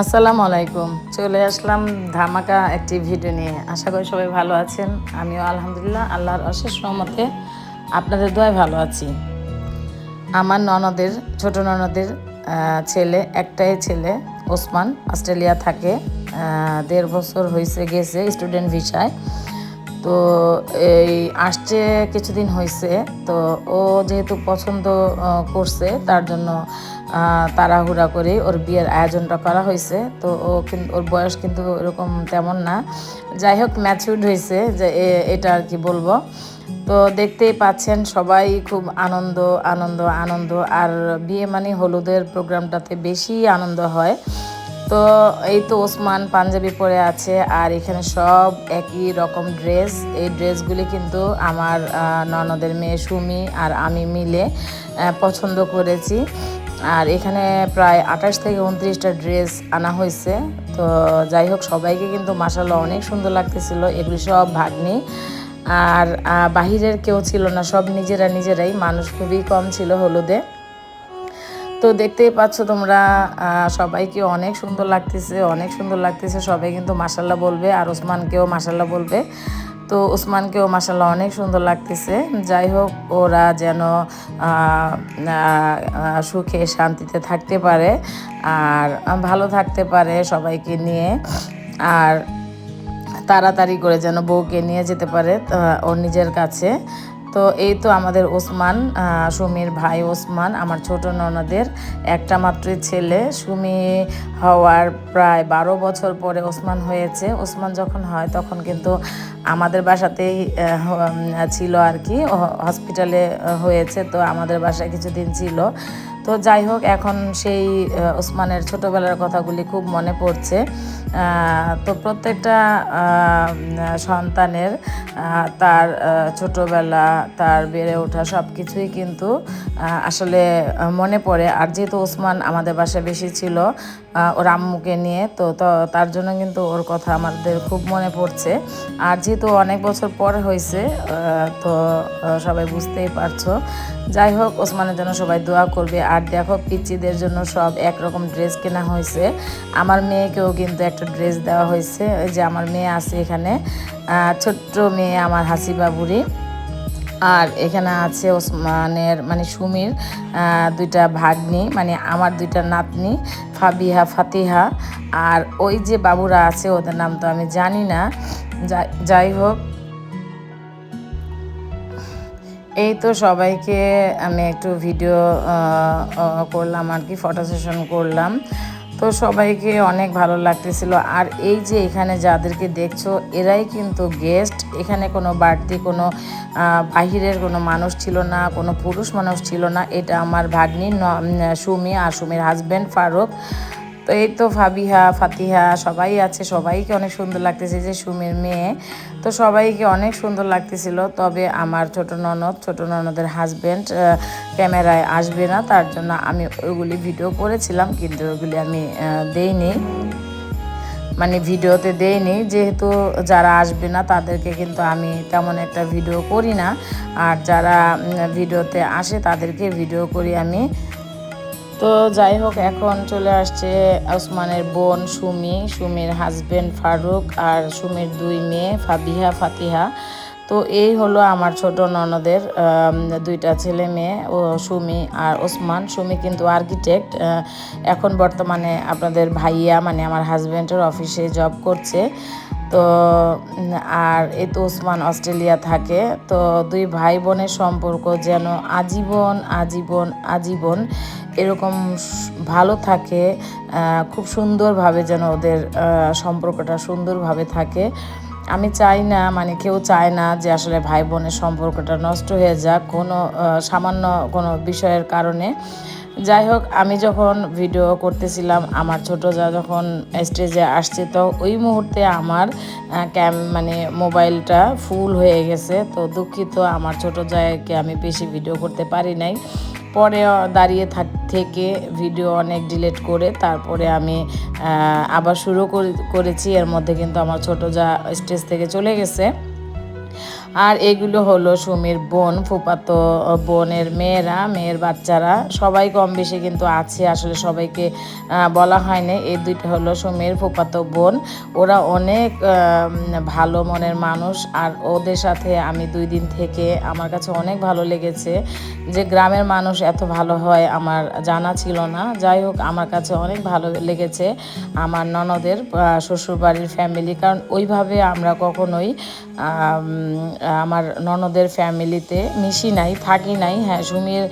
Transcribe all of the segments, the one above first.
আসসালামু আলাইকুম। চলে আসলাম ধামাকা একটি ভিডিও নিয়ে। আশা করি সবাই ভালো আছেন। আমিও আলহামদুলিল্লাহ আল্লাহর অশেষ রহমতে আপনাদের দোয়ায় ভালো আছি। আমার ননদের ছোট ননদের ছেলে, একটাই ছেলে ওসমান, অস্ট্রেলিয়া থাকে। 1.5 বছর হয়েছে গেছে স্টুডেন্ট ভিসায়। তো এই আসছে কিছুদিন হয়েছে। তো ও যেহেতু পছন্দ করছে, তার জন্য তাড়াহুড়া করে ওর বিয়ের আয়োজনটা করা হয়েছে। তো ও কিন্তু ওর বয়স কিন্তু এরকম তেমন না, যাই হোক ম্যাচিউরড হয়েছে, যে এটা আর কি বলবো। তো দেখতেই পাচ্ছেন সবাই খুব আনন্দ আনন্দ আনন্দ। আর বিয়ে মানে হলুদের প্রোগ্রামটাতে বেশি আনন্দ হয়। তো এই তো ওসমান পাঞ্জাবি পরে আছে, আর এখানে সব একই রকম ড্রেস। এই ড্রেসগুলি কিন্তু আমার ননদের মেয়ে সুমি আর আমি মিলে পছন্দ করেছি। আর এখানে প্রায় 28 থেকে 29টা ড্রেস আনা হয়েছে। তো যাই হোক, সবাইকে কিন্তু মাশাআল্লাহ অনেক সুন্দর লাগতেছিল। এগুলি সব ভাগ্নি, আর বাহিরের কেউ ছিল না, সব নিজেরাই। মানুষ খুবই কম ছিল হলুদে। তো দেখতেই পাচ্ছ তোমরা, সবাইকে অনেক সুন্দর লাগতেছে। সবাই কিন্তু মাশাআল্লাহ বলবে, আর ওসমানকেও মাশাআল্লাহ বলবে। তো ওসমানকেও মাশাআল্লাহ অনেক সুন্দর লাগতেছে। যাই হোক, ওরা যেন সুখে শান্তিতে থাকতে পারে, আর ভালো থাকতে পারে সবাইকে নিয়ে। আর তাড়াতাড়ি করে যেন বউকে নিয়ে যেতে পারে ওর নিজের কাছে। তো এই তো আমাদের ওসমান, সুমির ভাই ওসমান, আমার ছোট ননদের একটা মাত্রই ছেলে। সুমি হওয়ার প্রায় 12 বছর পরে ওসমান হয়েছে। ওসমান যখন হয় তখন কিন্তু আমাদের বাসাতেই ছিল আর কি, হসপিটালে হয়েছে। তো আমাদের বাসায় কিছুদিন ছিল। তো যাই হোক, এখন সেই ওসমানের ছোটোবেলার কথাগুলি খুব মনে পড়ছে। তো প্রত্যেকটা সন্তানের তার ছোটোবেলা, তার বেড়ে ওঠা সব কিছুই কিন্তু আসলে মনে পড়ে। আর যেহেতু ওসমান আমাদের বাসায় বেশি ছিল ওর আম্মুকে নিয়ে, তো তার জন্য কিন্তু ওর কথা আমাদের খুব মনে পড়ছে। আর যেহেতু অনেক বছর পর হয়েছে, তো সবাই বুঝতেই পারছো। যাই হোক, ওসমানের জন্য সবাই দোয়া করবে। আর দেখো, পিচ্চিদের জন্য সব একরকম ড্রেস কেনা হয়েছে। আমার মেয়েকেও কিন্তু একটা ড্রেস দেওয়া হয়েছে। ওই যে আমার মেয়ে আছে এখানে, ছোট্ট মেয়ে আমার হাসিবা বুড়ি। আর এখানে আছে ওসমানের মানে সুমির 2টা ভাগ্নি, মানে আমার 2টা নাতনি, ফাবিহা, ফাতিহা। আর ওই যে বাবুরা আছে, ওদের নাম তো আমি জানি না। যাই হোক, এই তো সবাইকে আমি একটু ভিডিও করলাম আর কি, ফটো সেশন করলাম। তো সবাইকে অনেক ভালো লাগতেছিল। আর এই যে এখানে যাদেরকে দেখছো, এরাই কিন্তু গেস্ট। এখানে কোনো বাড়তি কোনো বাহিরের কোনো মানুষ ছিল না, কোনো পুরুষ মানুষ ছিল না। এটা আমার ভাগ্নি সুমি আর সুমির হাজব্যান্ড ফারুক। তো এই তো ফাবিহা, ফাতিহা সবাই আছে। সবাইকে অনেক সুন্দর লাগতেছে, যে সুমির মেয়ে। তো সবাইকে অনেক সুন্দর লাগতেছিল। তবে আমার ছোট ননদের হাজব্যান্ড ক্যামেরায় আসবে না, তার জন্য আমি ওইগুলি ভিডিও করেছিলাম, কিন্তু ওইগুলি আমি দেইনি, মানে ভিডিওতে দেইনি। যেহেতু যারা আসবে না তাদেরকে কিন্তু আমি তেমন একটা ভিডিও করি না, আর যারা ভিডিওতে আসে তাদেরকে ভিডিও করি আমি। তো যাই হোক, এখন চলে আসছে ওসমানের বোন সুমির হাজব্যান্ড ফারুক, আর সুমির 2 মেয়ে ফাবিহা, ফাতিহা। তো এই হলো আমার ছোট ননদের 2টা ছেলে মেয়ে, ও সুমি আর ওসমান। সুমি কিন্তু আর্কিটেক্ট, এখন বর্তমানে আপনাদের ভাইয়া মানে আমার হাজব্যান্ডের অফিসে জব করছে। তো আর এই তো ওসমান অস্ট্রেলিয়া থাকে। তো 2 ভাই বোনের সম্পর্ক যেন আজীবন আজীবন আজীবন এরকম ভালো থাকে, খুব সুন্দরভাবে যেন ওদের সম্পর্কটা সুন্দরভাবে থাকে। আমি চাই না, মানে কেউ চায় না যে আসলে ভাই বোনের সম্পর্কটা নষ্ট হয়ে যাক কোনো সামান্য কোনো বিষয়ের কারণে। যাই হোক, আমি যখন ভিডিও করতেছিলাম, আমার ছোটো যা যখন স্টেজে আসছে, তো ওই মুহূর্তে আমার মানে মোবাইলটা ফুল হয়ে গেছে। তো দুঃখিত, আমার ছোটো জায়গাকে আমি বেশি ভিডিও করতে পারি নাই। পরে দাঁড়িয়ে থেকে ভিডিও অনেক ডিলিট করে তারপরে আমি আবার শুরু করেছি। এর মধ্যে কিন্তু আমার ছোটো যা স্টেজ থেকে চলে গেছে। আর এগুলো হলো সুমির বোন, ফুফাতো বোনের মেয়েরা, মেয়ের বাচ্চারা সবাই কম বেশি কিন্তু আছে, আসলে সবাইকে বলা হয়নি। এই দুইটা হলো সুমির ফুফাতো বোন, ওরা অনেক ভালো মনের মানুষ। আর ওদের সাথে আমি 2 দিন থেকে আমার কাছে অনেক ভালো লেগেছে। যে গ্রামের মানুষ এত ভালো হয় আমার জানা ছিল না। যাই হোক, আমার কাছে অনেক ভালো লেগেছে আমার ননদের শ্বশুরবাড়ির ফ্যামিলি, কারণ ওইভাবে আমরা কখনোই আমার ননদের ফ্যামিলিতে মিশি নাই, থাকি নাই। হ্যাঁ, সুমির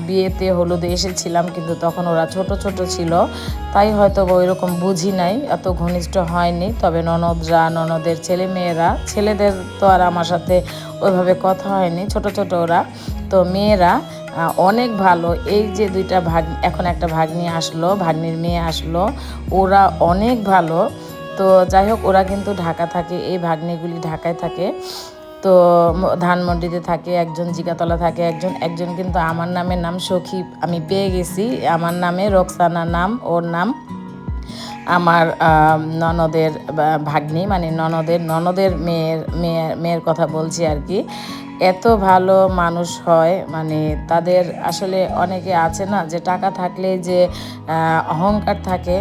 বিয়েতে হলুদে এসেছিলাম, কিন্তু তখন ওরা ছোট ছোট ছিল, তাই হয়তো ওই রকম বুঝি নাই, এত ঘনিষ্ঠ হয়নি। তবে ননদরা, ননদের ছেলে মেয়েরা, ছেলেদের তো আর আমার সাথে ওইভাবে কথা হয়নি, ছোট ছোট ওরা, তো মেয়েরা অনেক ভালো। এই যে দুইটা এখন একটা ভাগ্নি আসলো, ভাগ্নির মেয়ে আসলো, ওরা অনেক ভালো। তো যাই হোক, ওরা কিন্তু ঢাকা থাকে, এই ভাগ্নিগুলি ঢাকায় থাকে। তো ধানমন্ডিতে থাকে একজন, জিগাতলা থাকে একজন কিন্তু আমার নামের নাম সখী আমি পেয়ে গেছি, আমার নামে রোকসানা নাম, ওর নাম। আমার ননদের ভাগ্নি, মানে ননদের মেয়ের কথা বলছি আর কি। এত ভালো মানুষ হয়, মানে তাদের আসলে অনেকে আছে না যে টাকা থাকলে যে অহংকার থাকে,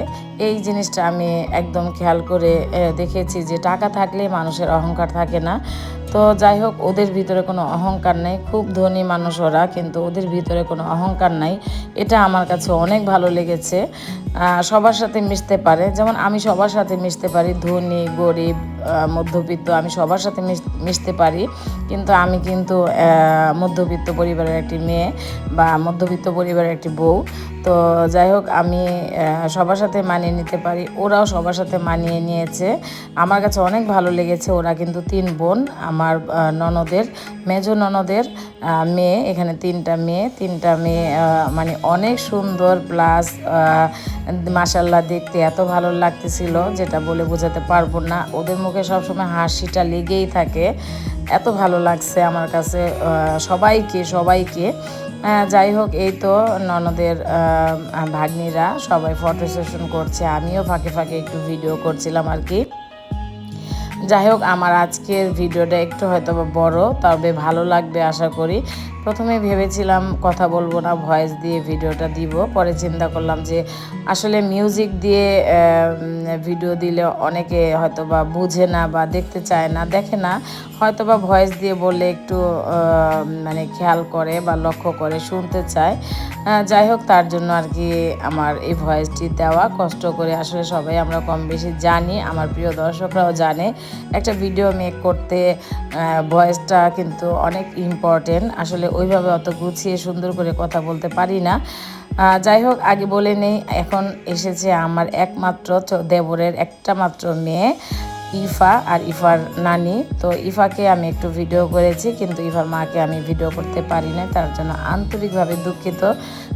এই জিনিসটা আমি একদম খেয়াল করে দেখেছি যে টাকা থাকলে মানুষের অহংকার থাকে না। তো যাই হোক, ওদের ভিতরে কোনো অহংকার নেই, খুব ধনী মানুষ ওরা, কিন্তু ওদের ভিতরে কোনো অহংকার নাই। এটা আমার কাছে অনেক ভালো লেগেছে। সবার সাথে মিশতে পারে, যেমন আমি সবার সাথে মিশতে পারি, ধনী গরিব মধ্যবিত্ত, আমি সবার সাথে মিশতে পারি। কিন্তু আমি কিন্তু মধ্যবিত্ত পরিবারের একটি মেয়ে বা মধ্যবিত্ত পরিবারের একটি বউ। তো যাই হোক, আমি সবার সাথে মানিয়ে নিতে পারি, ওরাও সবার সাথে মানিয়ে নিয়েছে। আমার কাছে অনেক ভালো লেগেছে। ওরা কিন্তু 3 বোন, আমার ননদের, মেজো ননদের মেয়ে, এখানে 3টা মেয়ে মানে অনেক সুন্দর, প্লাস মাশাল্লাহ দেখতে এত ভালো লাগতেছিল যেটা বলে বোঝাতে পারবো না। ওদের মুখে সবসময় হাসিটা লেগেই থাকে, এত ভালো লাগছে আমার কাছে সবাইকে। যাই হোক, এই তো ননদের ভাগ্নিরা সবাই ফটো সেশন করছে, আমিও ফাঁকে ফাঁকে একটু ভিডিও করছিলাম আর কি। যাই হোক, আমার আজকের ভিডিওটা একটু হয়তো বড়, তবে ভালো লাগবে আশা করি। প্রথমে ভেবেছিলাম কথা বলবো না, ভয়েস দিয়ে ভিডিওটা দিব, পরে চিন্তা করলাম যে আসলে মিউজিক দিয়ে ভিডিও দিলে অনেকে হয়তো বা বুঝে না বা দেখতে চায় না, দেখে না, হয়তো বা ভয়েস দিয়ে বললে একটু মানে খেয়াল করে বা লক্ষ্য করে শুনতে চায়। যাই হোক, তার জন্য আর কি আমার এই ভয়েসটি দেওয়া, কষ্ট করে। আসলে সবাই আমরা কম বেশি জানি, আমার প্রিয় দর্শকরাও জানে, একটা ভিডিও মেক করতে ভয়েসটা কিন্তু অনেক ইম্পর্টেন্ট। আসলে ওইভাবে অত গুছিয়ে সুন্দর করে কথা বলতে পারি না। যাই হোক, আগে বলে নেই, এখন এসেছে আমার একমাত্র দেবরের একটা মাত্র মেয়ে ইফা, আর ইফার নানি। তো ইফাকে আমি একটু ভিডিও করেছি, কিন্তু ইফার মাকে আমি ভিডিও করতে পারি না, তার জন্য আন্তরিকভাবে দুঃখিত।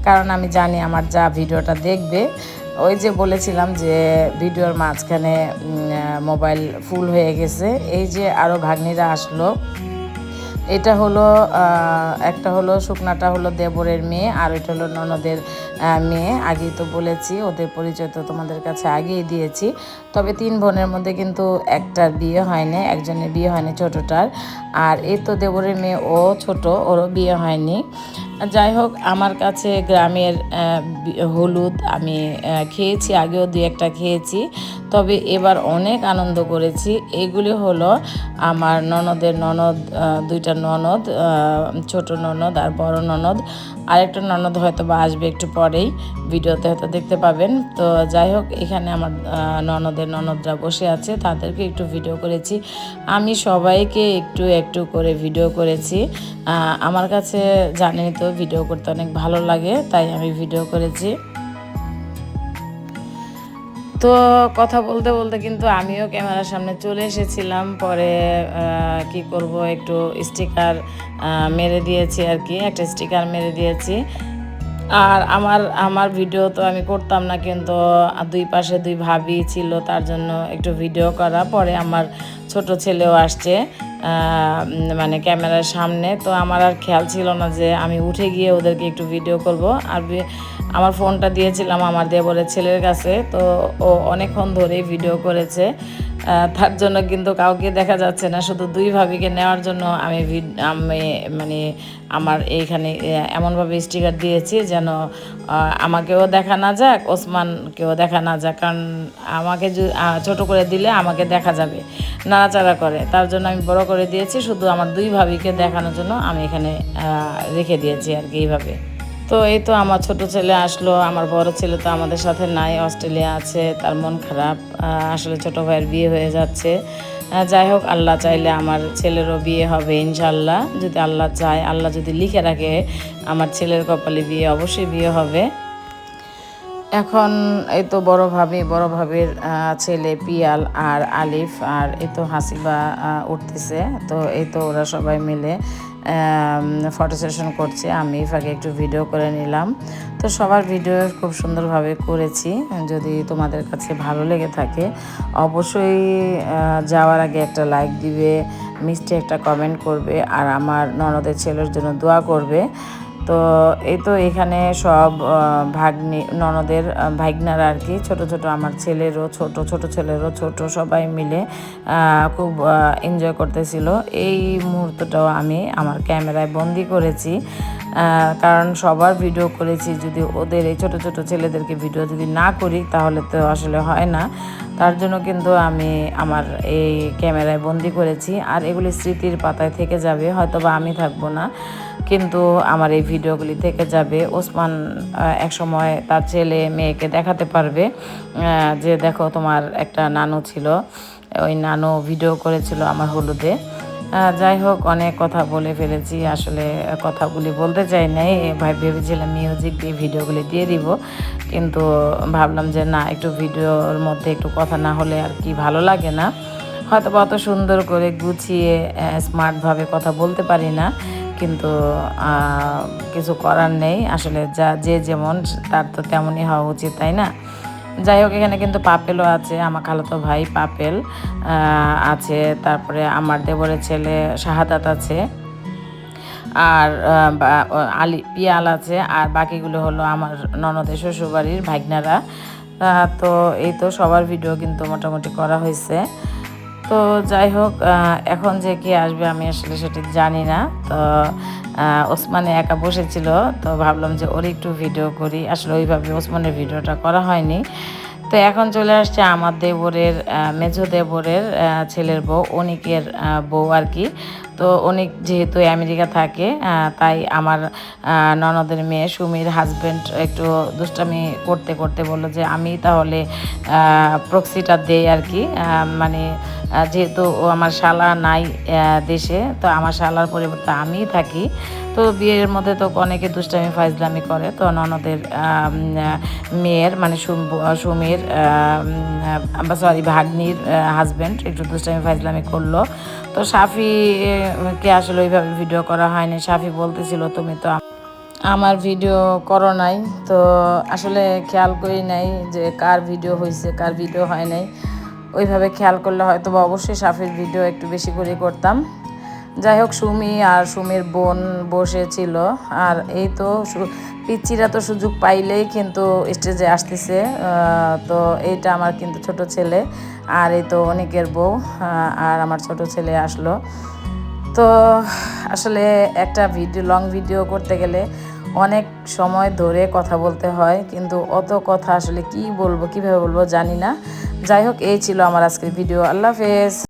কারণ আমি জানি আমার যা ভিডিওটা দেখবে, ওই যে বলেছিলাম যে ভিডিওর মাঝখানে মোবাইল ফুল হয়ে গেছে। এই যে আরও ভাগ্নিরা আসলো, এটা হলো একটা হলো শুকনাটা হলো দেবরের মেয়ে, আর এটা হলো ননদের মেয়ে। আগেই তো বলেছি, ওদের পরিচয় তো তোমাদের কাছে আগেই দিয়েছি। তবে 3 বোনের মধ্যে কিন্তু একটার বিয়ে হয়নি, একজনের বিয়ে হয়নি, ছোটোটার। আর এই তো দেবরের মেয়ে, ও ছোট, ওরও বিয়ে হয়নি। যাই হোক, আমার কাছে গ্রামের হলুদ আমি খেয়েছি, আগেও 2-1টা খেয়েছি, তবে এবার অনেক আনন্দ করেছি। এগুলি হলো আমার ননদের ননদ, 2টা ননদ, ছোট ননদ আর বড় ননদ। আরেকটা ননদ হয়তো বা আসবে একটু পরেই, ভিডিওতে হয়তো দেখতে পাবেন। তো যাই হোক, এখানে আমার ননদরা বসে আছে, তাদেরকে একটু ভিডিও করেছি। আমি সবাইকে একটু একটু করে ভিডিও করেছি। আমার কাছে জানেন তো ভিডিও করতে অনেক ভালো লাগে, তাই আমি ভিডিও করেছি। তো কথা বলতে বলতে কিন্তু আমিও ক্যামেরার সামনে চলে এসেছিলাম। পরে কি করব, একটু স্টিকার মেরে দিয়েছি আর কি, একটা স্টিকার মেরে দিয়েছি। আর আমার ভিডিও তো আমি করতাম না, কিন্তু 2 পাশে 2 ভাবি ছিল, তার জন্য একটু ভিডিও করা। পরে আমার ছোট ছেলেও আসছে মানে ক্যামেরার সামনে, তো আমার আর খেয়াল ছিল না যে আমি উঠে গিয়ে ওদেরকে একটু ভিডিও করব। আর আমার ফোনটা দিয়েছিলাম আমার দেবরের ছেলের কাছে, তো ও অনেকক্ষণ ধরেই ভিডিও করেছে। তার জন্য কিন্তু কাউকে দেখা যাচ্ছে না, শুধু দুই ভাবিকে নেওয়ার জন্য আমি মানে আমার এইখানে এমনভাবে স্টিকার দিয়েছি যেন আমাকেও দেখা না যাক, ওসমানকেও দেখা না যাক, কারণ আমাকে ছোট করে দিলে আমাকে দেখা যাবে, নাড়াচাড়া করে, তার জন্য আমি বড় করে দিয়েছি, শুধু আমার দুই ভাবিকে দেখানোর জন্য আমি এখানে রেখে দিয়েছি আর কি এইভাবে। তো এই তো আমার ছোট ছেলে আসলো, আমার বড় ছেলে তো আমাদের সাথে নাই, অস্ট্রেলিয়া আছে, তার মন খারাপ, আসলে ছোট ভাইয়ের বিয়ে হয়ে যাচ্ছে। যাই হোক, আল্লাহ চাইলে আমার ছেলেরও বিয়ে হবে ইনশাল্লাহ, যদি আল্লাহ চায়, আল্লাহ যদি লিখে রাখে আমার ছেলের কপালে বিয়ে, অবশ্যই বিয়ে হবে। এখন এই তো বড় ভাবির ছেলে পিয়াল আর আলিফ আর এই তো হাসিবা উঠতেছে, তো এই তো ওরা সবাই মিলে ফটো সেশন করছে, আমি ফাঁকে একটু ভিডিও করে নিলাম। তো সবার ভিডিও খুব সুন্দরভাবে করেছি, যদি তোমাদের কাছে ভালো লেগে থাকে অবশ্যই যাওয়ার আগে একটা লাইক দিবে, মিষ্টি একটা কমেন্ট করবে, আর আমার ননদের ছেলের জন্য দোয়া করবে। তো এই তো এখানে সব ভাগ্নি ননদের ভাগ্নারা আর কি, ছোট ছোট আমার ছেলেরও ছোট ছেলেরও ছোট, সবাই মিলে খুব এনজয় করতেছিল। এই মুহূর্তটাও আমি আমার ক্যামেরায় বন্দি করেছি, কারণ সবার ভিডিও করেছি, যদি ওদের এই ছোট ছোট ছেলেদেরকে ভিডিও যদি না করি তাহলে তো আসলে হয় না, তার জন্য কিন্তু আমি আমার এই ক্যামেরায় বন্দি করেছি। আর এগুলি স্মৃতির পাতায় থেকে যাবে, হয়তো বা আমি থাকবো না, কিন্তু আমার এই ভিডিওগুলি থেকে যাবে। ওসমান একসময় তার ছেলে মেয়েকে দেখাতে পারবে যে দেখো তোমার একটা নানু ছিল, ওই নানু ভিডিও করেছিল আমার হলুদে। যাই হোক, অনেক কথা বলে ফেলেছি, আসলে কথাগুলি বলতে চাই নাই, ভেবেছিলাম মিউজিক দিয়ে ভিডিওগুলি দিয়ে দিব, কিন্তু ভাবলাম যে না, একটু ভিডিওর মধ্যে একটু কথা না হলে আর কি ভালো লাগে না, হয়তো অত সুন্দর করে গুছিয়ে স্মার্টভাবে কথা বলতে পারি না, কিন্তু কিছু করার নেই, আসলে যে যেমন তার তো তেমনই হওয়া উচিত, তাই না? যাই হোক, এখানে কিন্তু পাপেলও আছে, আমার খালাতো ভাই পাপেল আছে, তারপরে আমার দেবরের ছেলে শাহাদাত আছে, আর পিয়াল আছে, আর বাকিগুলো হলো আমার ননদের শ্বশুরবাড়ির ভাগ্নারা। তো এই তো সবার ভিডিও কিন্তু মোটামুটি করা হয়েছে। তো যাই হোক, এখন যে কে আসবে আমি আসলে সেটা জানি না। তো ওসমানে একা বসেছিল, তো ভাবলাম যে ওর একটু ভিডিও করি, আসলে ওইভাবে ওসমানের ভিডিওটা করা হয়নি। তো এখন চলে আসছে আমার দেবরের মেজো দেবরের ছেলের বউ, অনিকের বউ আর কি। তো অনিক যেহেতু আমেরিকা থাকে, তাই আমার ননদের মেয়ে সুমির হাজব্যান্ড একটু দুষ্টামি করতে করতে বললো যে আমি তাহলে প্রক্সিটা দেই আর কি, মানে যেহেতু ও আমার শালা নাই দেশে, তো আমার শালার পরিবর্তে আমিই থাকি। তো বিয়ের মধ্যে তো অনেকে দুষ্টামি ফাইজলামি করে, তো ননদের মেয়ের মানে সুমির সরি ভাগ্নির হাজব্যান্ড একটু দুষ্টামি ফাইজলামি করলো। তো সাফিকে আসলে ওইভাবে ভিডিও করা হয়নি, সাফি বলতেছিল তুমি তো আমার ভিডিও করো নাই, তো আসলে খেয়াল করি নাই যে কার ভিডিও হয়েছে কার ভিডিও হয় নাই, ওইভাবে খেয়াল করলে হয়তো বা অবশ্যই সাফির ভিডিও একটু বেশি করে করতাম। যাই হোক, সুমি আর সুমির বোন বসেছিল, আর এই তো পিচ্চিরা তো সুযোগ পাইলেই কিন্তু স্টেজে আসতেছে। তো এইটা আমার কিন্তু ছোট ছেলে, আর এই তো অনেকের বউ, আর আমার ছোট ছেলে আসলো। তো আসলে একটা লং ভিডিও করতে গেলে অনেক সময় ধরে কথা বলতে হয়, কিন্তু অত কথা আসলে কি বলবো, কিভাবে বলবো জানি না। যাই হোক, এই ছিল আমার আজকের ভিডিও। আল্লাহ হাফেজ।